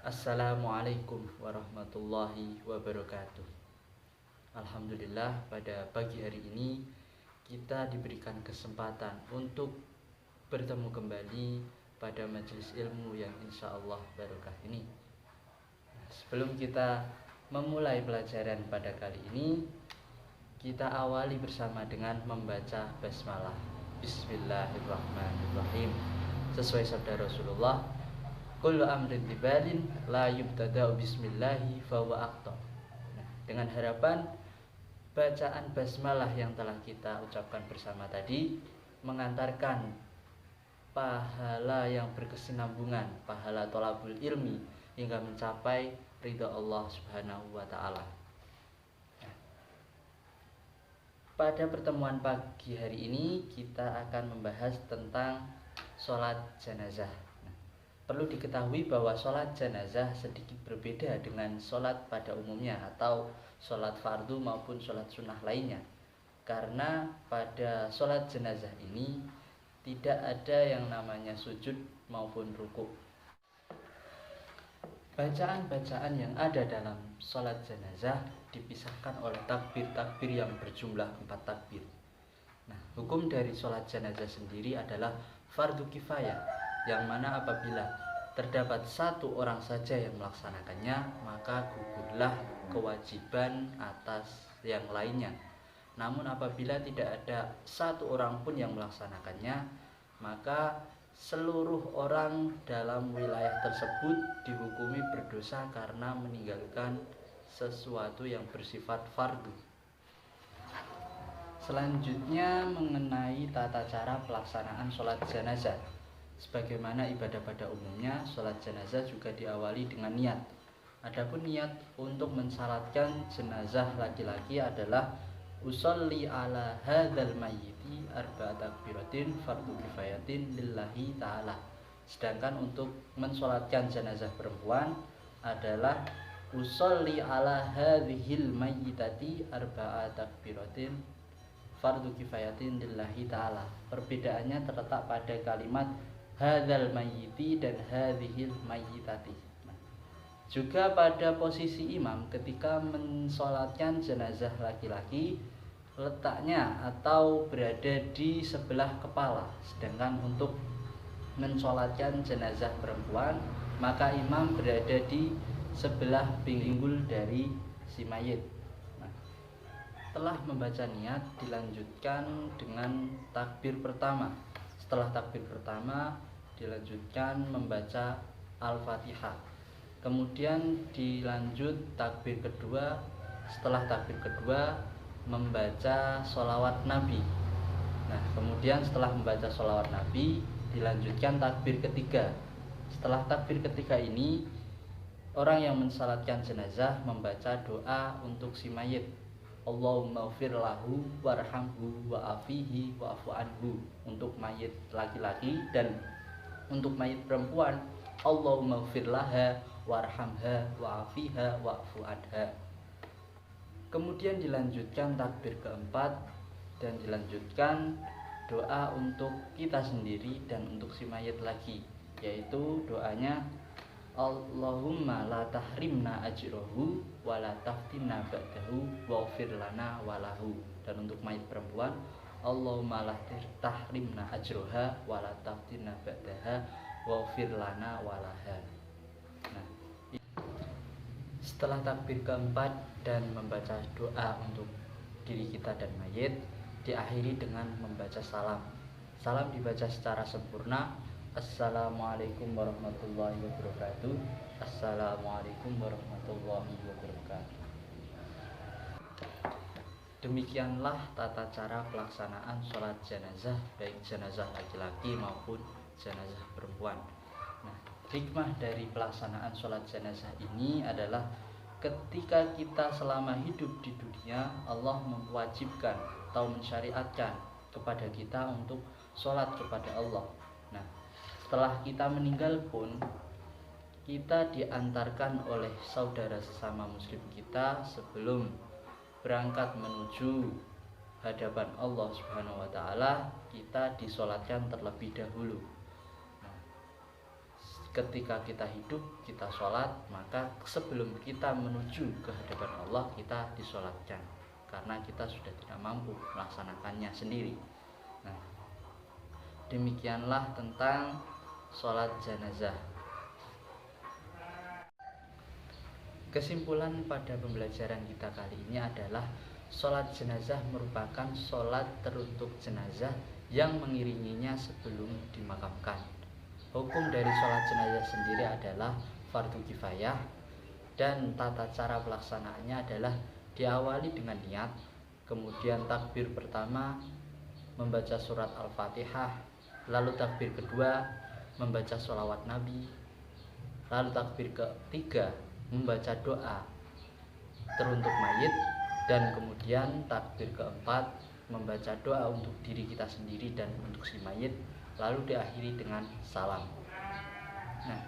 Assalamualaikum warahmatullahi wabarakatuh. Alhamdulillah, pada pagi hari ini kita diberikan kesempatan untuk bertemu kembali pada majelis ilmu yang insya Allah barokah ini. Sebelum kita memulai pelajaran pada kali ini, kita awali bersama dengan membaca basmalah. Bismillahirrahmanirrahim. Sesuai sabda Rasulullah, kullu amrin tibalin la yubtada'u bismillahi fahuwa aqta. Dengan harapan bacaan basmalah yang telah kita ucapkan bersama tadi mengantarkan pahala yang berkesinambungan, pahala thalabul ilmi, hingga mencapai ridha Allah Subhanahu wa taala. Pada pertemuan pagi hari ini kita akan membahas tentang sholat jenazah. Perlu diketahui bahwa sholat jenazah sedikit berbeda dengan sholat pada umumnya atau sholat fardu maupun sholat sunnah lainnya. Karena pada sholat jenazah ini tidak ada yang namanya sujud maupun ruku. Bacaan-bacaan yang ada dalam sholat jenazah dipisahkan oleh takbir-takbir yang berjumlah 4 takbir. Hukum dari sholat jenazah sendiri adalah fardu kifayah, yang mana apabila terdapat satu orang saja yang melaksanakannya, maka gugurlah kewajiban atas yang lainnya. Namun apabila tidak ada satu orang pun yang melaksanakannya, maka seluruh orang dalam wilayah tersebut dihukumi berdosa karena meninggalkan sesuatu yang bersifat fardu. Selanjutnya mengenai tata cara pelaksanaan sholat jenazah. Sebagaimana ibadah pada umumnya, sholat jenazah juga diawali dengan niat. Adapun niat untuk mensalatkan jenazah laki-laki adalah usolli ala hadzal mayyiti arba'at takbiratin fardu kifayatin lillahi ta'ala. Sedangkan untuk mensolatkan jenazah perempuan adalah usolli ala hadzihil mayyitati arba'at takbiratin fardu kifayatin lillahi ta'ala. Perbedaannya terletak pada kalimat hadzal mayyiti dan hadzihil mayyitati. Juga pada posisi imam ketika mensolatkan jenazah laki-laki, letaknya atau berada di sebelah kepala. Sedangkan untuk mensolatkan jenazah perempuan, maka imam berada di sebelah pinggul dari si mayit. Setelah membaca niat, dilanjutkan dengan takbir pertama. Setelah takbir pertama, dilanjutkan membaca Al-Fatihah. Kemudian dilanjut takbir kedua. Setelah takbir kedua, membaca sholawat Nabi. Kemudian setelah membaca sholawat Nabi, dilanjutkan takbir ketiga. Setelah takbir ketiga ini, orang yang mensalatkan jenazah membaca doa untuk si mayit. Allahumma ufir lahu warhamhu wa'afihi wa'afu anhu. Untuk mayit laki-laki, dan untuk mayit perempuan, Allahumma ufir laha warhamha wa'afiha wa'fu anha. Kemudian dilanjutkan takbir keempat dan dilanjutkan doa untuk kita sendiri dan untuk si mayit lagi, yaitu doanya Allahumma la tahrimna ajrohu wa la taftinna ba'dahu waghfir lana walahu. Dan untuk mayit perempuan, Allahumma la tahrimna ajroha wa la taftinna ba'daha waghfir lana walaha. Setelah takbir keempat dan membaca doa untuk diri kita dan mayit, diakhiri dengan membaca salam. Salam dibaca secara sempurna. Assalamualaikum warahmatullahi wabarakatuh. Assalamualaikum warahmatullahi wabarakatuh. Demikianlah tata cara pelaksanaan sholat jenazah, baik jenazah laki-laki maupun jenazah perempuan. Hikmah dari pelaksanaan sholat jenazah ini adalah ketika kita selama hidup di dunia, Allah mewajibkan atau mensyariatkan kepada kita untuk sholat kepada Allah. Setelah kita meninggal pun, kita diantarkan oleh saudara sesama muslim kita sebelum berangkat menuju hadapan Allah Subhanahu wa taala, kita disolatkan terlebih dahulu. ketika kita hidup, kita sholat, maka sebelum kita menuju ke hadapan Allah, kita disolatkan, karena kita sudah tidak mampu melaksanakannya sendiri. Nah, demikianlah tentang sholat jenazah. Kesimpulan pada pembelajaran kita kali ini adalah sholat jenazah merupakan sholat teruntuk jenazah yang mengiringinya sebelum dimakamkan. Hukum dari sholat jenazah sendiri adalah fardu kifayah, dan tata cara pelaksanaannya adalah diawali dengan niat, kemudian takbir pertama membaca surat Al-Fatihah, lalu takbir kedua membaca sholawat Nabi, lalu takbir ketiga membaca doa teruntuk mayit, dan kemudian takbir keempat membaca doa untuk diri kita sendiri dan untuk si mayit, lalu diakhiri dengan salam. Nah,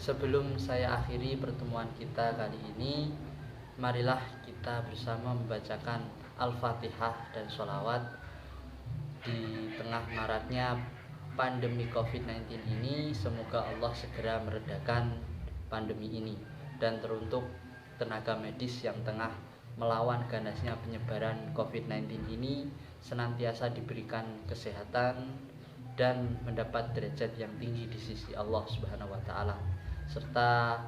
sebelum saya akhiri pertemuan kita kali ini, marilah kita bersama membacakan Al-Fatihah dan sholawat. Di tengah maraknya pandemi COVID-19 ini, semoga Allah segera meredakan pandemi ini, dan teruntuk tenaga medis yang tengah melawan ganasnya penyebaran COVID-19 ini senantiasa diberikan kesehatan dan mendapat derajat yang tinggi di sisi Allah Subhanahu wa taala, serta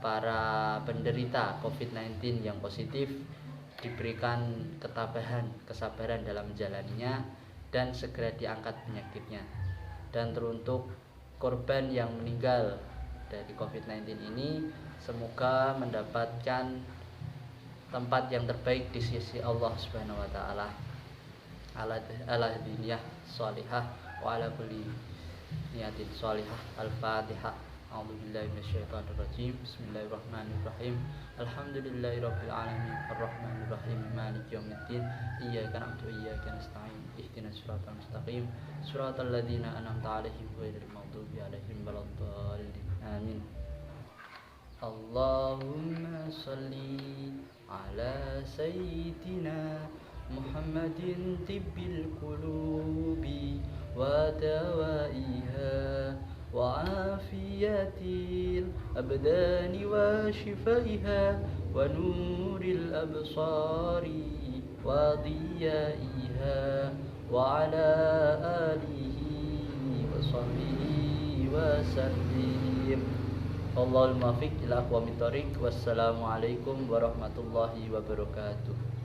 para penderita COVID-19 yang positif diberikan ketabahan, kesabaran dalam menjalaninya, dan segera diangkat penyakitnya. Dan teruntuk korban yang meninggal dari COVID-19 ini, semoga mendapatkan tempat yang terbaik di sisi Allah Subhanahu wa taala, ala diniyah sholihah wa ala kulli niyatin sholihah. Al-Fatihah. A'udzubillahi minasyaitonir rajim. Bismillahirrahmanirrahim. Alhamdulillahirabbil alamin arrahmanir rahim maliki yaumiddin iyyaka na'budu wa iyyaka nasta'in ihdinas siratal mustaqim siratal ladzina an'amta 'alaihim ghairil maghdubi 'alaihim waladdallin. Amin. Allahumma shalli ala sayyidina Muhammadin tibbil qulubi wa dawaiha wa afiyatil abdani wa shifaiha wa nuril absari wa diyaiha wa ala alihi wa sahbihi wa sallim. Allahul muwaffiq ila aqwamit thoriq. Wassalamualaikum warahmatullahi wabarakatuh.